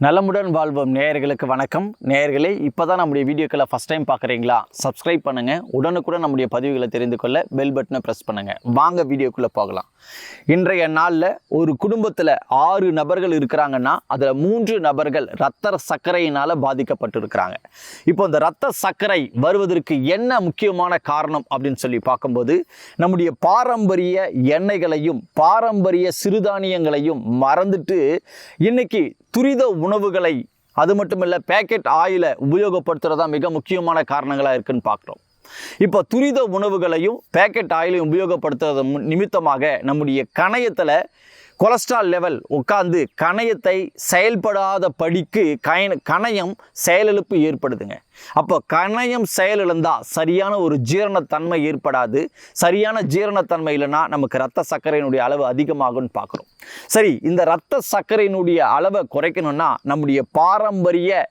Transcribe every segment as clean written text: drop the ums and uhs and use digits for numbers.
நலமுடன் வாழ்வோம் நேயர்களுக்கு வணக்கம். நேயர்களே, இப்போதான் நம்முடைய வீடியோக்களை ஃபஸ்ட் டைம் பார்க்குறீங்களா? சப்ஸ்கிரைப் பண்ணுங்கள். உடனுக்குடன் நம்முடைய பதிவுகளை தெரிந்து கொள்ள பெல் பட்டனை ப்ரெஸ் பண்ணுங்கள். வாங்க வீடியோக்குள்ளே போகலாம். இன்றைய நாளில் ஒரு குடும்பத்தில் 6 நபர்கள் இருக்கிறாங்கன்னா அதில் 3 நபர்கள் இரத்த சர்க்கரையினால் பாதிக்கப்பட்டிருக்கிறாங்க. இப்போ இந்த இரத்த சர்க்கரை வருவதற்கு என்ன முக்கியமான காரணம் அப்படின்னு சொல்லி பார்க்கும்போது, நம்முடைய பாரம்பரிய எண்ணெய்களையும் பாரம்பரிய சிறுதானியங்களையும் மறந்துட்டு இன்னைக்கு துரித உணவுகளை, அது மட்டும் இல்லை பேக்கெட் ஆயிலை உபயோகப்படுத்துறதா மிக முக்கியமான காரணங்களாக இருக்குன்னு பார்க்குறோம். இப்போ துரித உணவுகளையும் பேக்கெட் ஆயிலையும் உபயோகப்படுத்துறது நிமித்தமாக நம்முடைய கணையத்தில் கொலஸ்ட்ரால் லெவல் உட்கார்ந்து கணையத்தை செயல்படாத படிக்கு கணையம் செயலிழப்பு ஏற்படுதுங்க. அப்போ கணையம் செயலிழந்தால் சரியான ஒரு ஜீரணத்தன்மை ஏற்படாது. சரியான ஜீரணத்தன்மை இல்லைன்னா நமக்கு இரத்த சர்க்கரையினுடைய அளவு அதிகமாகும்னு பார்க்குறோம். சரி, இந்த இரத்த சர்க்கரையினுடைய அளவை குறைக்கணும்னா நம்முடைய பாரம்பரிய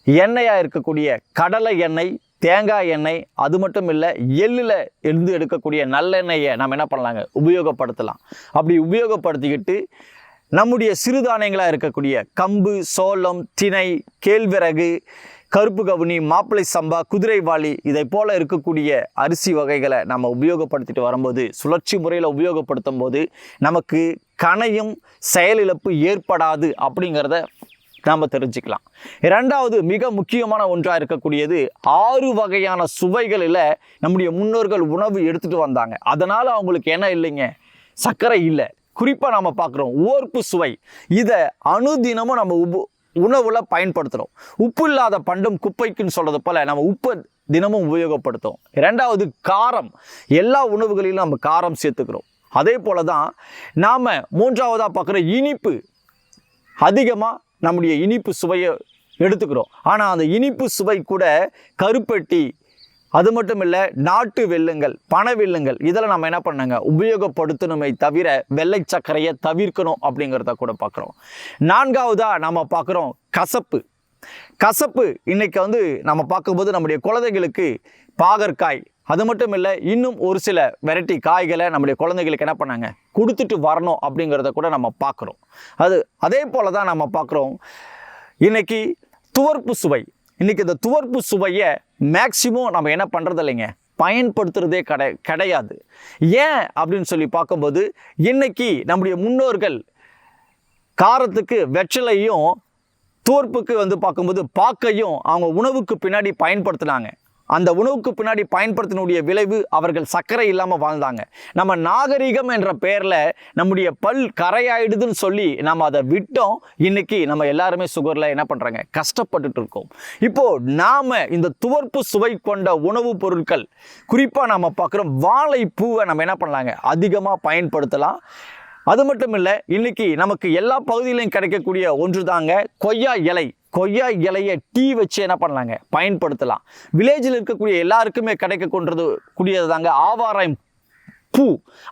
எண்ணெயாக இருக்கக்கூடிய கடலை எண்ணெய், தேங்காய் எண்ணெய், அது மட்டும் இல்லை எள்ளில் இருந்து எடுக்கக்கூடிய நல்லெண்ணெயை நம்ம என்ன பண்ணலாங்க, உபயோகப்படுத்தலாம். அப்படி உபயோகப்படுத்திக்கிட்டு நம்முடைய சிறுதானியங்களாக இருக்கக்கூடிய கம்பு, சோளம், திணை, கேழ்வரகு, கருப்பு கவுனி, மாப்பிளை சம்பா, குதிரைவாளி, இதை போல் இருக்கக்கூடிய அரிசி வகைகளை நம்ம உபயோகப்படுத்திட்டு வரும்போது, சுழற்சி முறையில் உபயோகப்படுத்தும் போது நமக்கு கணையும் செயலிழப்பு ஏற்படாது அப்படிங்கிறத நாம் தெரிஞ்சுக்கலாம். இரண்டாவது மிக முக்கியமான ஒன்றாக இருக்கக்கூடியது 6 வகையான சுவைகளில் நம்முடைய முன்னோர்கள் உணவு எடுத்துகிட்டு வந்தாங்க. அதனால் அவங்களுக்கு என்ன இல்லைங்க, சர்க்கரை இல்லை. குறிப்பாக நம்ம பார்க்குறோம் ஓர்ப்பு சுவை. இதை அனுதினமும் நம்ம உணவில் பயன்படுத்துகிறோம். உப்பு இல்லாத பண்டம் குப்பைக்குன்னு சொல்கிறது போல் நம்ம உப்பு தினமும் உபயோகப்படுத்தும். இரண்டாவது காரம். எல்லா உணவுகளிலும் நம்ம காரம் சேர்த்துக்கிறோம். அதே போல தான் நாம் மூன்றாவதாக பார்க்குற இனிப்பு. அதிகமாக நம்முடைய இனிப்பு சுவையை எடுத்துக்கிறோம். ஆனால் அந்த இனிப்பு சுவை கூட கருப்பட்டி, அது மட்டும் இல்லை நாட்டு வெல்லுங்கள், பனை வெல்லுங்கள், இதில் நம்ம என்ன பண்ணாங்க உபயோகப்படுத்தணுமே தவிர வெள்ளை சர்க்கரையை தவிர்க்கணும் அப்படிங்கிறத கூட பார்க்குறோம். நான்காவதாக நம்ம பார்க்குறோம் கசப்பு. கசப்பு இன்னைக்கு நம்ம பார்க்கும்போது நம்முடைய குழந்தைகளுக்கு பாகற்காய், அது மட்டும் இல்லை இன்னும் ஒரு சில வெரைட்டி காய்களை நம்முடைய குழந்தைகளுக்கு என்ன பண்ணாங்க கொடுத்துட்டு வரணும் அப்படிங்கிறத கூட நம்ம பார்க்குறோம். அதே போல தான் நம்ம பார்க்குறோம் இன்னைக்கு துவர்ப்பு சுவை. இன்னைக்கு இந்த துவர்ப்பு சுவையை மேக்சிமம் நம்ம என்ன பண்ணுறது இல்லைங்க, பயன்படுத்துறதே கிடையாது. ஏன் அப்படின்னு சொல்லி பார்க்கும்போது, இன்னைக்கு நம்முடைய முன்னோர்கள் காரத்துக்கு வெற்றிலையும் துவர்ப்புக்கு பார்க்கும்போது பாக்கையும் அவங்க உணவுக்கு பின்னாடி பயன்படுத்தினாங்க. அந்த உணவுக்கு பின்னாடி பயன்படுத்தினுடைய விளைவு அவர்கள் சர்க்கரை இல்லாமல் வாழ்ந்தாங்க. நம்ம நாகரிகம் என்ற பெயரில் நம்முடைய பல் கரையாயிடுதுன்னு சொல்லி நம்ம அதை விட்டோம். இன்னைக்கு நம்ம எல்லாருமே சுகரில் என்ன பண்ணுறாங்க, கஷ்டப்பட்டுட்டு இருக்கோம். இப்போது நாம் இந்த துவர்ப்பு சுவை கொண்ட உணவுப் பொருட்கள், குறிப்பாக நம்ம பார்க்குறோம் வாழைப்பூவை நம்ம என்ன பண்ணலாங்க அதிகமாக பயன்படுத்தலாம். அது மட்டும் இல்லை, இன்னைக்கு நமக்கு எல்லா பகுதியிலையும் கிடைக்கக்கூடிய ஒன்று தாங்க கொய்யா இலை. கொய்யா இலையை டீ வச்சு என்ன பண்ணலாங்க பயன்படுத்தலாம். வில்லேஜில் இருக்கக்கூடிய எல்லாருக்குமே கூடியது தாங்க ஆவாரை பூ.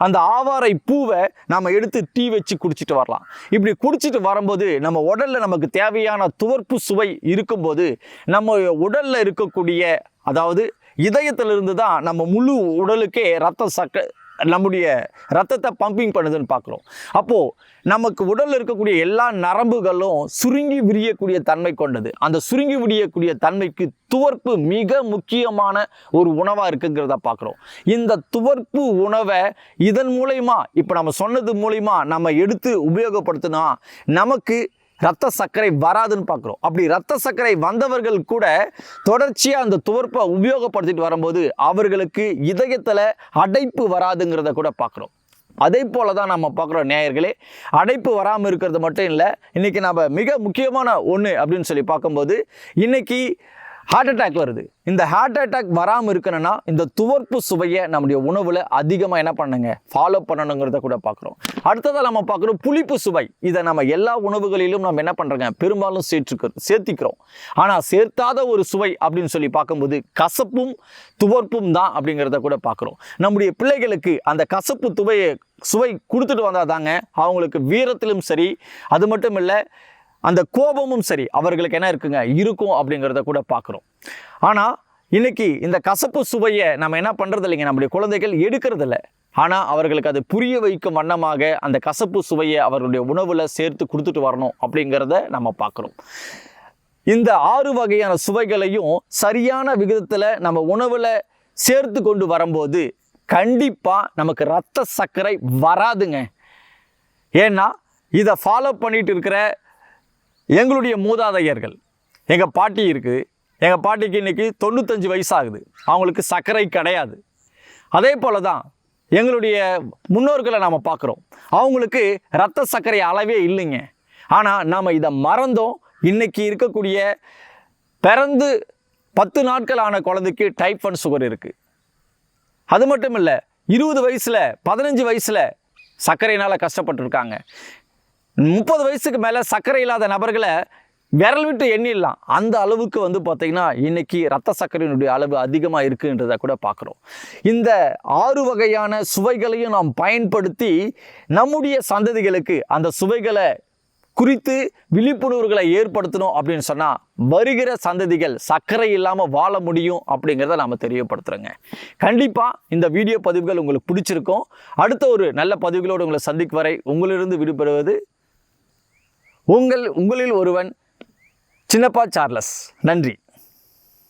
அந்த ஆவாரை பூவை நம்ம எடுத்து டீ வச்சு குடிச்சிட்டு வரலாம். இப்படி குடிச்சிட்டு வரும்போது நம்ம உடலில் நமக்கு தேவையான துவர்ப்பு சுவை இருக்கும்போது நம்ம உடலில் இருக்கக்கூடிய, அதாவது இதயத்திலிருந்து தான் நம்ம முழு உடலுக்கே நம்முடைய ரத்தத்தை பம்பிங் பண்ணுதுன்னு பார்க்குறோம். அப்போது நமக்கு உடலில் இருக்கக்கூடிய எல்லா நரம்புகளும் சுருங்கி விரியக்கூடிய தன்மை கொண்டது. அந்த சுருங்கி விரியக்கூடிய தன்மைக்கு துவர்ப்பு மிக முக்கியமான ஒரு உணவாக இருக்குங்கிறத பார்க்குறோம். இந்த துவர்ப்பு உணவை இதன் மூலயமா, இப்போ நம்ம சொன்னது மூலயமா நம்ம எடுத்து உபயோகப்படுத்தினா நமக்கு ரத்த சர்க்கரை வராதுன்னு பார்க்குறோம். அப்படி ரத்த சர்க்கரை வந்தவர்கள் கூட தொடர்ச்சியாக அந்த துவர்ப்பை உபயோகப்படுத்திட்டு வரும்போது அவர்களுக்கு இதயத்தில் அடைப்பு வராதுங்கிறத கூட பார்க்குறோம். அதே போல தான் நம்ம பார்க்குறோம் நேயர்களே, அடைப்பு வராமல் இருக்கிறது மட்டும் இல்லை, இன்றைக்கி நம்ம மிக முக்கியமான ஒன்று அப்படின்னு சொல்லி பார்க்கும்போது இன்றைக்கி ஹார்ட் அட்டாக் வருது. இந்த ஹார்ட் அட்டாக் வராமல் இருக்கணும்னா இந்த துவர்ப்பு சுவையை நம்முடைய உணவில் அதிகமாக என்ன பண்ணுங்க ஃபாலோ பண்ணணுங்கிறத கூட பார்க்குறோம். அடுத்ததாக நம்ம பார்க்குறோம் புளிப்பு சுவை. இதை நம்ம எல்லா உணவுகளிலும் நம்ம என்ன பண்ணுறோங்க பெரும்பாலும் சேர்த்திக்கிறோம். ஆனால் சேர்த்தாத ஒரு சுவை அப்படின்னு சொல்லி பார்க்கும்போது கசப்பும் துவர்ப்பும் தான் அப்படிங்கிறத கூட பார்க்குறோம். நம்முடைய பிள்ளைகளுக்கு அந்த கசப்பு சுவை கொடுத்துட்டு வந்தால் தாங்க அவங்களுக்கு வீரத்திலும் சரி, அது மட்டும் இல்லை அந்த கோபமும் சரி அவர்களுக்கு என்ன இருக்குங்க இருக்கும் அப்படிங்கிறத கூட பார்க்குறோம். ஆனால் இன்னைக்கு இந்த கசப்பு சுவையை நம்ம என்ன பண்ணுறது இல்லைங்க, நம்முடைய குழந்தைகள் எடுக்கிறது இல்லை. ஆனால் அவர்களுக்கு அது புரிய வைக்கும் வண்ணமாக அந்த கசப்பு சுவையை அவர்களுடைய உணவில் சேர்த்து கொடுத்துட்டு வரணும் அப்படிங்கிறத நம்ம பார்க்குறோம். இந்த 6 வகையான சுவைகளையும் சரியான விகிதத்தில் நம்ம உணவில் சேர்த்து கொண்டு வரும்போது கண்டிப்பாக நமக்கு இரத்த சர்க்கரை வராதுங்க. ஏன்னா இதை ஃபாலோ பண்ணிட்டு இருக்கிற எங்களுடைய மூதாதையர்கள், எங்கள் பாட்டி இருக்குது, எங்கள் பாட்டிக்கு இன்றைக்கி 95 வயசாகுது, அவங்களுக்கு சர்க்கரை கிடையாது. அதே போல தான் எங்களுடைய முன்னோர்களை நாம் பார்க்குறோம், அவங்களுக்கு இரத்த சர்க்கரை அளவே இல்லைங்க. ஆனால் நாம் இதை மறந்தோம். இன்றைக்கி இருக்கக்கூடிய பிறந்து 10 நாட்கள் ஆன குழந்தைக்கு டைப் 1 சுகர் இருக்குது. அது மட்டும் இல்லை, 20 வயசில் 15 வயசில் சர்க்கரையினால் கஷ்டப்பட்டுருக்காங்க. 30 வயசுக்கு மேலே சர்க்கரை இல்லாத நபர்களை விரல் விட்டு எண்ணிடலாம். அந்த அளவுக்கு பார்த்திங்கன்னா இன்றைக்கி இரத்த சர்க்கரையினுடைய அளவு அதிகமாக இருக்குன்றதை கூட பார்க்குறோம். இந்த 6 வகையான சுவைகளையும் நாம் பயன்படுத்தி நம்முடைய சந்ததிகளுக்கு அந்த சுவைகளை குறித்து விழிப்புணர்வுகளை ஏற்படுத்தணும் அப்படின்னு சொன்னால் வருகிற சந்ததிகள் சர்க்கரை இல்லாமல் வாழ முடியும் அப்படிங்கிறத நாம் தெரியப்படுத்துகிறோங்க. கண்டிப்பாக இந்த வீடியோ பதிவுகள் உங்களுக்கு பிடிச்சிருக்கும். அடுத்த ஒரு நல்ல பதிவுகளோடு உங்களை சந்திக்கும் வரை உங்களிலிருந்து விடுபடுவது உங்களில் ஒருவன் சின்னப்பா சார்லஸ். நன்றி.